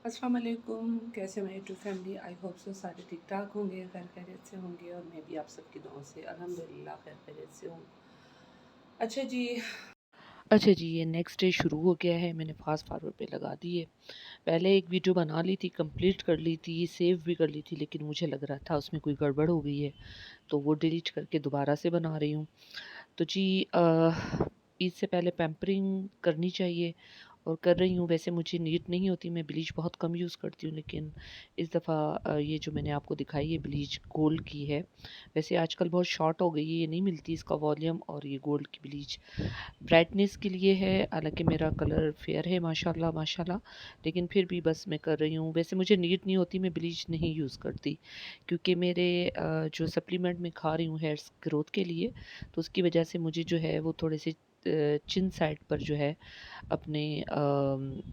अस्सलाम वालेकुम। कैसे हैं YouTube family? I hope so सारे ठीक ठाक होंगे, खैर खैरियत से होंगे और मैं भी आप सबकी दुआओं से अल्हम्दुलिल्लाह खैर खैरियत से हूँ। अच्छा जी। अच्छा जी, ये नेक्स्ट डे शुरू हो गया है। मैंने फास्ट फॉरवर्ड पे लगा दी है। पहले एक वीडियो बना ली थी, कंप्लीट कर ली थी, सेव भी कर ली थी, लेकिन मुझे लग रहा था उसमें कोई गड़बड़ हो गई है, तो वो डिलीट करके दोबारा से बना रही हूँ। तो जी ईद से पहले पैम्परिंग करनी चाहिए और कर रही हूँ। वैसे मुझे नीट नहीं होती, मैं ब्लीच बहुत कम यूज़ करती हूँ, लेकिन इस दफ़ा ये जो मैंने आपको दिखाई है ब्लीच गोल्ड की है। वैसे आजकल बहुत शॉर्ट हो गई है, ये नहीं मिलती इसका वॉल्यूम, और ये गोल्ड की ब्लीच ब्राइटनेस के लिए है। हालांकि मेरा कलर फेयर है माशाल्लाह माशाल्लाह, लेकिन फिर भी बस मैं कर रही हूँ। वैसे मुझे नीड नहीं होती, मैं ब्लीच नहीं यूज़ करती, क्योंकि मेरे जो सप्लीमेंट मैं खा रही हूँ हेयर्स ग्रोथ के लिए, तो उसकी वजह से मुझे जो है वो थोड़े से चिन साइड पर जो है अपने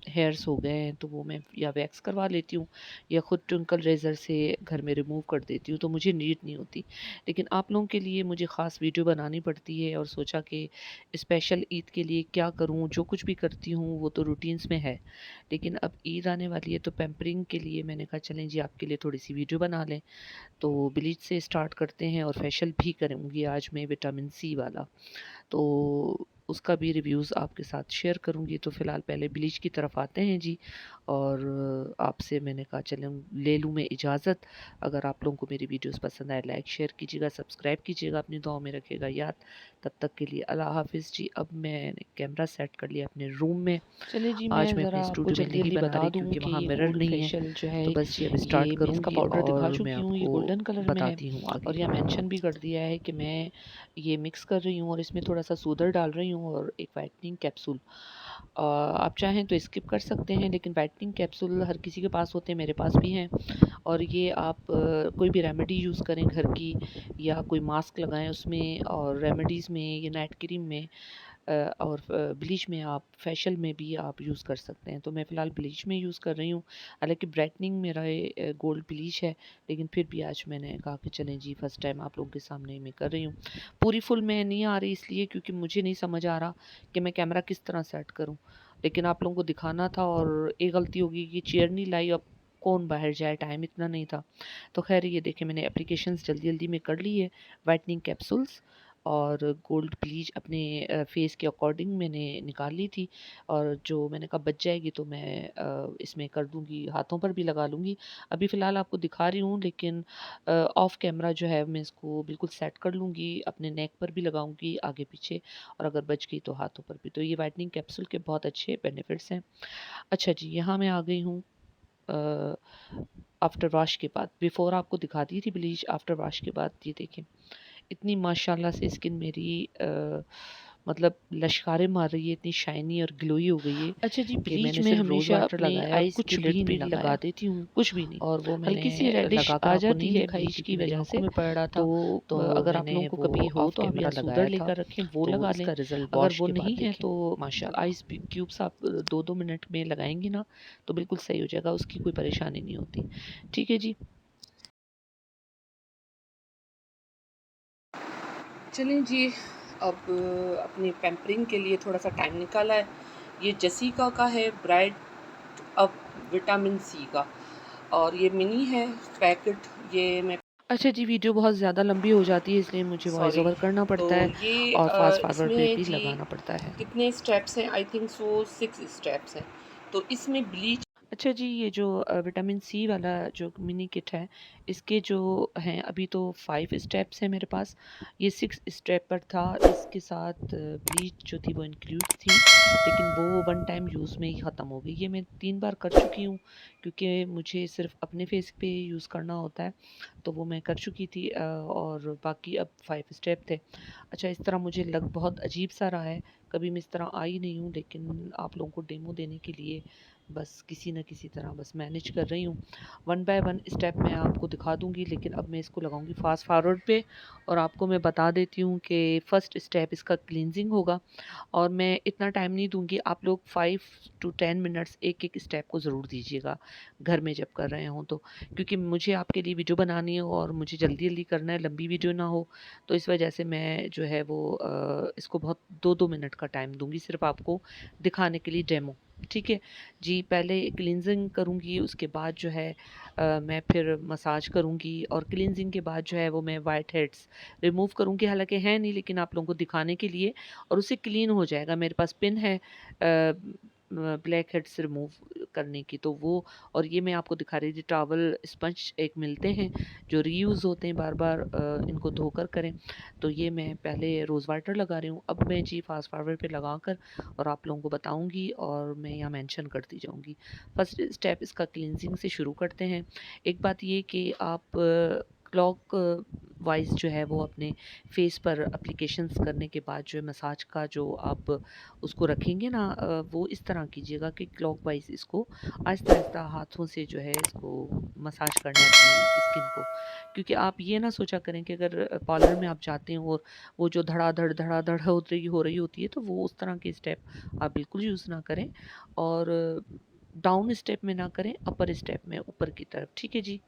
हेयर्स हो गए हैं, तो वो मैं या वैक्स करवा लेती हूँ या ख़ुद ट्विंकल रेज़र से घर में रिमूव कर देती हूँ, तो मुझे नीड नहीं होती। लेकिन आप लोगों के लिए मुझे ख़ास वीडियो बनानी पड़ती है, और सोचा कि स्पेशल ईद के लिए क्या करूँ। जो कुछ भी करती हूँ वो तो रूटीन्स में है, लेकिन अब ईद आने वाली है, तो पैम्परिंग के लिए मैंने कहा चलें जी आपके लिए थोड़ी सी वीडियो बना लें। तो ब्लीच से स्टार्ट करते हैं, और फेशियल भी करूँगी आज मैं विटामिन सी वाला, तो उसका भी रिव्यूज़ आपके साथ शेयर करूँगी। तो फ़िलहाल पहले ब्लीच की तरफ आते हैं जी, और आपसे मैंने कहा चलें ले लूँ मैं इजाज़त। अगर आप लोगों को मेरी वीडियोस पसंद आए, लाइक शेयर कीजिएगा, सब्सक्राइब कीजिएगा, अपनी दुआओं में रखिएगा याद। तब तक के लिए अल्लाह हाफ़िज़ जी। अब मैंने कैमरा सेट कर लिया अपने रूम में। चलिए जी, आज मैं मैं ज़रा अपने आपको स्टूडियो में नहीं जल्दी-जल्दी बना बता रही, दूँ क्योंकि कि वहाँ ये मिरर गोल्ड नहीं है। फेशियल जो है, तो बस जी अब स्टार्ट ये मैं इसका करूँगी पाउडर दिखा और मैं चुकी हूँ, ये आपको गोल्डन कलर में है। बताती हूँ आगे। और यह मेंशन भी कर दिया है कि मैं ये मिक्स कर रही हूँ, और इसमें थोड़ा-सा सूदर डाल रही हूँ और एक व्हाइटनिंग कैप्सूल। आप चाहें तो स्किप कर सकते हैं, लेकिन व्हाइटनिंग कैप्सूल हर किसी के पास होते हैं, मेरे पास भी हैं। और ये आप कोई भी रेमेडी यूज़ करें घर की, या कोई मास्क लगाएं उसमें, और रेमेडीज़ में या नाइट क्रीम में, और ब्लीच में, आप फेशियल में भी आप यूज़ कर सकते हैं। तो मैं फ़िलहाल ब्लीच में यूज़ कर रही हूँ। हालांकि ब्राइटनिंग मेरा ये गोल्ड ब्लीच है, लेकिन फिर भी आज मैंने कहा कि चलें जी फर्स्ट टाइम आप लोगों के सामने मैं कर रही हूँ। पूरी फुल में नहीं आ रही, इसलिए क्योंकि मुझे नहीं समझ आ रहा कि मैं कैमरा किस तरह सेट करूँ, लेकिन आप लोगों को दिखाना था। और एक गलती होगी कि चेयर नहीं लाई, अब कौन बाहर जाए, टाइम इतना नहीं था। तो खैर ये देखें, मैंने एप्लीकेशंस जल्दी जल्दी में कर ली है। वाइटनिंग कैप्सूल्स और गोल्ड ब्लीच अपने फेस के अकॉर्डिंग मैंने निकाल ली थी, और जो मैंने कहा बच जाएगी तो मैं इसमें कर दूंगी, हाथों पर भी लगा लूँगी। अभी फ़िलहाल आपको दिखा रही हूँ, लेकिन ऑफ कैमरा जो है मैं इसको बिल्कुल सेट कर लूँगी, अपने नेक पर भी लगाऊंगी आगे पीछे, और अगर बच गई तो हाथों पर भी। तो ये वाइटनिंग कैप्सूल के बहुत अच्छे बेनिफिट्स हैं। अच्छा जी, यहाँ मैं आ गई हूँ आफ्टर वॉश के बाद। बिफ़ोर आपको दिखा दी थी ब्लीच, आफ्टर वॉश के बाद ये देखें, इतनी माशाल्लाह से स्किन मेरी मतलब लश्कारे मार रही है, इतनी शाइनी और ग्लोई हो गई है अच्छा जी, कि ब्लीच मैंने मैं सिर्फ रोज़ हमेशा वाटर अपने लगाया और आइज़ कुछ के लिड भी पे नहीं लगा लगाया, देती हूँ। कुछ भी नहीं। और वो मैंने हल्की सी रेडिश लगाकर आ आपको जाती नहीं है दिखाई ब्लीच क्योंकि की मेरी वजह आँखों से, में पड़ रहा था। तो तो अगर आप मैंने लोगों को वो कभी हो ऑफ तो आप या कैमरा सूदर लगाया था। लेकर रखें, वो तो लगा लें। इसका रिज़ल्ट अगर वॉश वो के बाद नहीं है देखें, तो माशाल्लाह। आइस क्यूब्स आप 2-2 मिनट में लगाएंगी ना, तो बिल्कुल सही हो जाएगा, उसकी कोई परेशानी नहीं होती। ठीक है जी। चलें जी, अब अपनी पैम्परिंग के लिए थोड़ा सा टाइम निकाला है। ये जसीका का है, ब्राइट अप विटामिन सी का, और ये मिनी है पैकेट। ये मैं अच्छा जी, वीडियो बहुत ज़्यादा लंबी हो जाती है, इसलिए मुझे वॉइस सॉरी। ओवर करना तो पड़ता है, ये और फास्ट फॉरवर्ड पे इसमें भी जी लगाना पड़ता है। कितने स्टेप्स हैं? आई थिंक सो 6 स्टेप्स हैं। तो इसमें ब्लीच अच्छा जी, ये जो विटामिन सी वाला जो मिनी किट है, इसके जो हैं अभी तो 5 स्टेप्स हैं मेरे पास। ये 6 स्टेप पर था, इसके साथ ब्लीच जो थी वो इंक्लूड थी, लेकिन वो वन टाइम यूज़ में ही ख़त्म हो गई। ये मैं 3 बार कर चुकी हूँ, क्योंकि मुझे सिर्फ़ अपने फेस पे यूज़ करना होता है, तो वो मैं कर चुकी थी, और बाकी अब 5 स्टेप थे। अच्छा, इस तरह मुझे लग बहुत अजीब-सा रहा है, कभी मैं इस तरह आई नहीं हूँ, लेकिन आप लोगों को डेमो देने के लिए बस किसी न किसी तरह बस मैनेज कर रही हूँ। वन बाय वन स्टेप मैं आपको दिखा दूँगी, लेकिन अब मैं इसको लगाऊँगी फ़ास्ट फॉरवर्ड पे, और आपको मैं बता देती हूँ कि फ़र्स्ट स्टेप इसका क्लींजिंग होगा, और मैं इतना टाइम नहीं दूँगी। आप लोग 5 टू 10 मिनट्स एक-एक स्टेप को ज़रूर दीजिएगा, घर में जब कर रहे हों तो। क्योंकि मुझे आपके लिए वीडियो बनानी है, और मुझे जल्दी-जल्दी करना है, लंबी वीडियो ना हो, तो इस वजह से मैं जो है वो इसको बहुत 2-2 मिनट का टाइम दूँगी सिर्फ़ आपको दिखाने के लिए डेमो। ठीक है जी। पहले क्लींजिंग करूँगी, उसके बाद जो है मैं फिर मसाज करूँगी और क्लींजिंग के बाद जो है वो मैं वाइट हेड्स रिमूव करूँगी। हालाँकि है नहीं, लेकिन आप लोगों को दिखाने के लिए, और उससे क्लीन हो जाएगा। मेरे पास पिन है ब्लैक हेड्स रिमूव करने की, तो वो, और ये मैं आपको दिखा रही थी टॉवल स्पंज एक मिलते हैं जो रीयूज़ होते हैं, बार-बार इनको धोकर करें। तो ये मैं पहले रोज़ वाटर लगा रही हूँ। अब मैं जी फास्ट फॉरवर्ड पे लगाकर और आप लोगों को बताऊँगी, और मैं यहाँ मेंशन करती जाऊँगी। फर्स्ट स्टेप इसका क्लींजिंग से शुरू करते हैं। एक बात ये कि आप क्लॉक वाइज़ जो है वो अपने फेस पर एप्लीकेशंस करने के बाद जो है मसाज का जो आप उसको रखेंगे ना, वो इस तरह कीजिएगा कि क्लॉक वाइज़ इसको आहिस्ता-आहिस्ता हाथों से जो है इसको मसाज करना है अपनी स्किन को। क्योंकि आप ये ना सोचा करें कि अगर पार्लर में आप जाते हो और वो जो धड़ाधड़ हो रही होती है, तो वो उस तरह के स्टेप आप बिल्कुल यूज़ ना करें, और डाउन स्टेप में ना करें, अपर स्टेप में ऊपर की तरफ। ठीक है जी।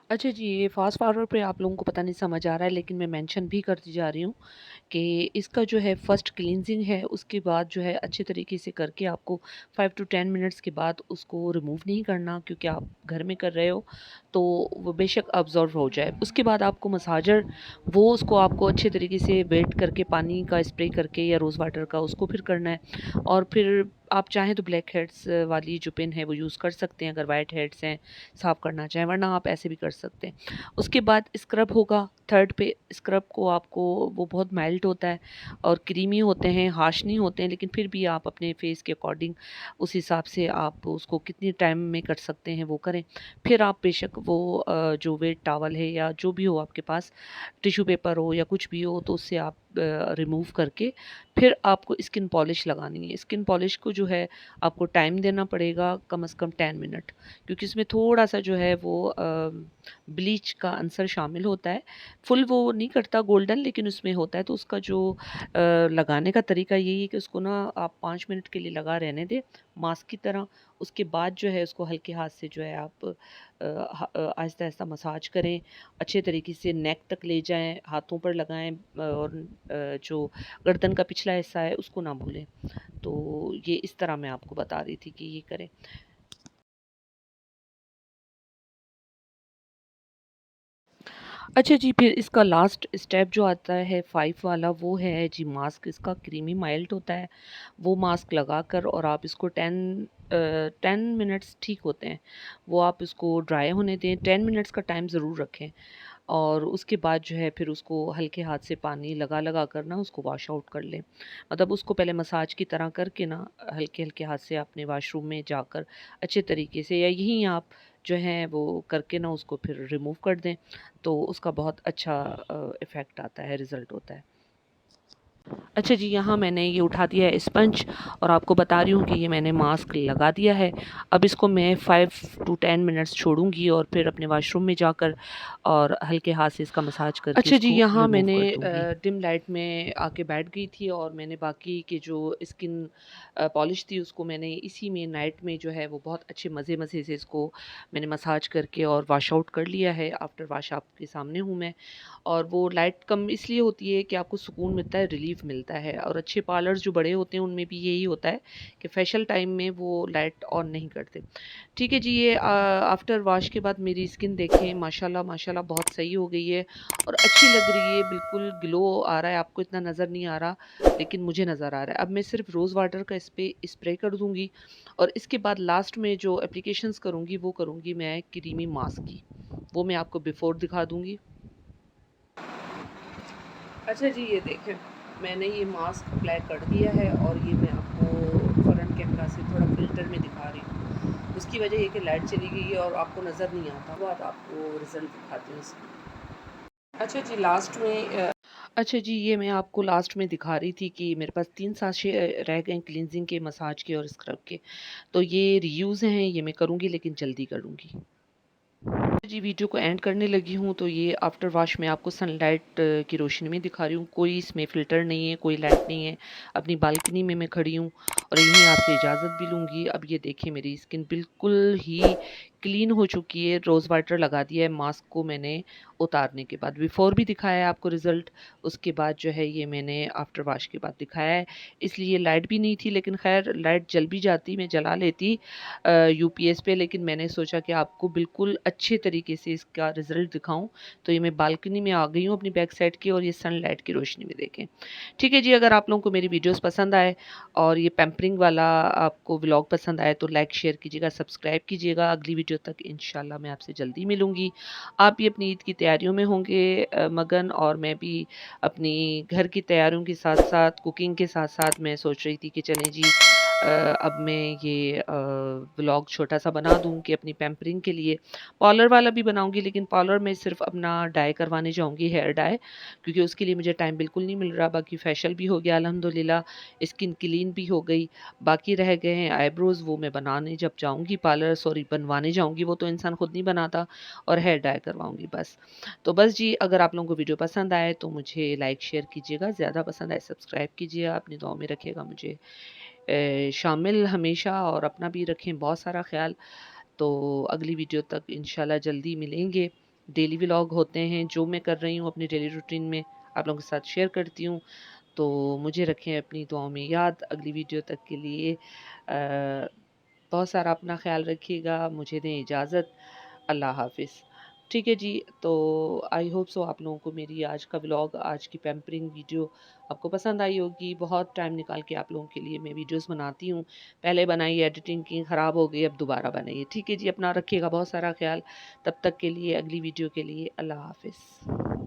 अच्छा जी, ये फ़ास्ट फॉरवर्ड पे आप लोगों को पता नहीं समझ आ रहा है, लेकिन मैं मेंशन भी करती जा रही हूँ कि इसका जो है फर्स्ट क्लींजिंग है, उसके बाद जो है अच्छे तरीके से करके आपको 5 टू 10 मिनट्स के बाद उसको रिमूव नहीं करना, क्योंकि आप घर में कर रहे हो, तो वो बेशक अब्ज़ॉर्ब हो जाए। उसके बाद आपको मसाजर, वो उसको आपको अच्छे तरीके से वेट करके पानी का स्प्रे करके या रोज़ वाटर का उसको फिर करना है, और फिर आप चाहें तो ब्लैक हेड्स वाली जो पिन है वो यूज़ कर सकते हैं, अगर वाइट हेड्स हैं साफ़ करना चाहें, वरना आप ऐसे भी कर सकते हैं। उसके बाद स्क्रब होगा, थर्ड पे स्क्रब को आपको, वो बहुत माइल्ड होता है और क्रीमी होते हैं, हार्श नहीं होते हैं, लेकिन फिर भी आप अपने फेस के अकॉर्डिंग उस हिसाब से आप उसको कितने टाइम में कर सकते हैं वो करें। फिर आप बेशक वो जो वेट टॉवल है या जो भी हो आपके पास, टिश्यू पेपर हो या कुछ भी हो, तो उससे आप रिमूव करके फिर आपको स्किन पॉलिश लगानी है। स्किन पॉलिश को जो है आपको टाइम देना पड़ेगा कम से कम 10 मिनट, क्योंकि इसमें थोड़ा-सा जो है वो ब्लीच का अंसर शामिल होता है। फुल वो नहीं करता गोल्डन, लेकिन उसमें होता है, तो उसका जो लगाने का तरीका यही है कि उसको ना आप 5 मिनट के लिए लगा रहने दें, मास्क की तरह। उसके बाद जो है उसको हल्के हाथ से जो है आप आहिस्ता-आहिस्ता मसाज करें, अच्छे तरीके से नेक तक ले जाएँ, हाथों पर लगाएँ, और जो गर्दन का पिछला हिस्सा है उसको ना भूलें। तो ये इस तरह मैं आपको बता रही थी कि ये करें। अच्छा जी, फिर इसका लास्ट स्टेप जो आता है 5 वाला, वो है जी मास्क। इसका क्रीमी माइल्ड होता है, वो मास्क लगाकर और आप इसको 10 मिनट्स ठीक होते हैं, वो आप इसको ड्राई होने दें। 10 मिनट्स का टाइम ज़रूर रखें, और उसके बाद जो है फिर उसको हल्के हाथ से पानी लगा-लगा कर ना उसको वॉश आउट कर लें। मतलब उसको पहले मसाज की तरह करके ना हल्के-हल्के हाथ से अपने वॉशरूम में जाकर अच्छे तरीके से, या यहीं आप जो है वो करके ना उसको फिर रिमूव कर दें, तो उसका बहुत अच्छा इफ़ेक्ट आता है, रिज़ल्ट होता है। अच्छा जी, यहाँ मैंने ये उठा दिया है स्पंज, और आपको बता रही हूँ कि ये मैंने मास्क लगा दिया है। अब इसको मैं 5 टू 10 मिनट्स छोड़ूँगी और फिर अपने वॉशरूम में जाकर और हल्के हाथ से इसका मसाज करके अच्छा जी, इसको यहाँ रिमूव मैंने कर दूँगी। डिम लाइट में आके बैठ गई थी, और मैंने बाकी के जो स्किन पॉलिश थी उसको मैंने इसी में नाइट में जो है वो बहुत अच्छे मज़े-मज़े से इसको मैंने मसाज करके और वॉश आउट कर लिया है। आफ्टर वॉश आपके सामने हूँ मैं। और वो लाइट कम इसलिए होती है कि आपको सुकून मिलता है, रिलीफ़ मिलता है, और अच्छे पार्लर्स जो बड़े होते हैं उनमें भी यही होता है कि फेशियल टाइम में वो लाइट ऑन नहीं करते। ठीक है जी, ये आफ्टर वॉश के बाद मेरी स्किन देखें, माशाल्लाह माशाल्लाह बहुत सही हो गई है और अच्छी लग रही है, बिल्कुल ग्लो आ रहा है। आपको इतना नज़र नहीं आ रहा, लेकिन मुझे नज़र आ रहा है। अब मैं सिर्फ रोज़ वाटर का स्प्रे कर दूँगी, और इसके बाद लास्ट में जो एप्लीकेशंस करूँगी वो करूँगी मैं क्रीमी मास्क की। वो मैं आपको बिफ़ोर दिखा दूँगी। अच्छा जी, ये देखें, मैंने ये मास्क अप्लाई कर दिया है, और ये मैं आपको फ्रंट कैमरा से थोड़ा फ़िल्टर में दिखा रही हूँ। उसकी वजह ये कि लाइट चली गई है और आपको नज़र नहीं आता। वो अब आपको रिज़ल्ट दिखाती हूँ इसका। अच्छा जी, लास्ट में अच्छा जी, ये मैं आपको लास्ट में दिखा रही थी कि मेरे पास 3 साँचे रह गए क्लींजिंग के, मसाज के और स्क्रब के। तो ये रीयूज़ हैं, ये मैं करूँगी, लेकिन जल्दी करूँगी। जी, वीडियो को एंड करने लगी हूँ, तो ये आफ्टर वॉश मैं आपको सनलाइट की रोशनी में दिखा रही हूँ। कोई इसमें फ़िल्टर नहीं है, कोई लाइट नहीं है। अपनी बालकनी में मैं खड़ी हूँ और यहीं आपसे इजाज़त भी लूँगी। अब ये देखिए, मेरी स्किन बिल्कुल ही क्लीन हो चुकी है, रोज़ वाटर लगा दिया है मास्क को मैंने उतारने के बाद। बिफ़ोर भी दिखाया है आपको रिज़ल्ट, उसके बाद जो है ये मैंने आफ्टर वॉश के बाद दिखाया है। इसलिए लाइट भी नहीं थी, लेकिन ख़ैर लाइट जल भी जाती, मैं जला लेती यूपीएस पे, लेकिन मैंने सोचा कि आपको बिल्कुल अच्छे तरीके से इसका रिज़ल्ट दिखाऊँ। तो ये मैं बालकनी में आ गई हूँ अपनी बैक साइड की, और ये सनलाइट की रोशनी में देखें। ठीक है जी, अगर आप लोगों को मेरी वीडियोज़ पसंद आए और ये पैम्परिंग वाला आपको व्लॉग पसंद आए तो लाइक शेयर कीजिएगा, सब्सक्राइब कीजिएगा। अगली वीडियो तक इंशाल्लाह मैं आपसे जल्दी मिलूँगी। आप भी अपनी ईद की तैयारियों में होंगे मगन, और मैं भी अपनी घर की तैयारियों के साथ-साथ, कुकिंग के साथ-साथ मैं सोच रही थी कि चलें जी अब मैं ये व्लॉग छोटा-सा बना दूँ कि अपनी पैम्परिंग के लिए। पार्लर वाला भी बनाऊँगी, लेकिन पार्लर में सिर्फ़ अपना डाई करवाने जाऊँगी, हेयर डाई, क्योंकि उसके लिए मुझे टाइम बिल्कुल नहीं मिल रहा। बाकी फेशियल भी हो गया अल्हम्दुलिल्लाह, स्किन क्लीन भी हो गई। बाकी रह गए हैं आईब्रोज़, वो मैं बनाने जब जाऊँगी पार्लर, सॉरी बनवाने जाऊँगी, वो तो इंसान खुद नहीं बनाता, और हेयर डाई करवाऊँगी बस। तो बस जी, अगर आप लोगों को वीडियो पसंद आए तो मुझे लाइक शेयर कीजिएगा, ज़्यादा पसंद आए सब्सक्राइब कीजिएगा, अपनी दुआओं में रखिएगा मुझे शामिल हमेशा, और अपना भी रखें बहुत सारा ख़्याल। तो अगली वीडियो तक इंशाल्लाह जल्दी मिलेंगे। डेली व्लॉग होते हैं जो मैं कर रही हूँ अपनी डेली रूटीन में, आप लोगों के साथ शेयर करती हूँ। तो मुझे रखें अपनी दुआओं में याद। अगली वीडियो तक के लिए बहुत सारा अपना ख़्याल रखिएगा। मुझे दें इजाज़त। अल्लाह हाफ़िज़। ठीक है जी, तो आई होप सो आप लोगों को मेरी आज का व्लॉग, आज की पैम्परिंग वीडियो आपको पसंद आई होगी। बहुत टाइम निकाल के आप लोगों के लिए मैं वीडियोज़ बनाती हूँ। पहले बनाई, एडिटिंग की, ख़राब हो गई, अब दोबारा बनाई है। ठीक है जी, अपना रखिएगा बहुत सारा ख़्याल। तब तक के लिए, अगली वीडियो के लिए अल्लाह हाफ़िज़।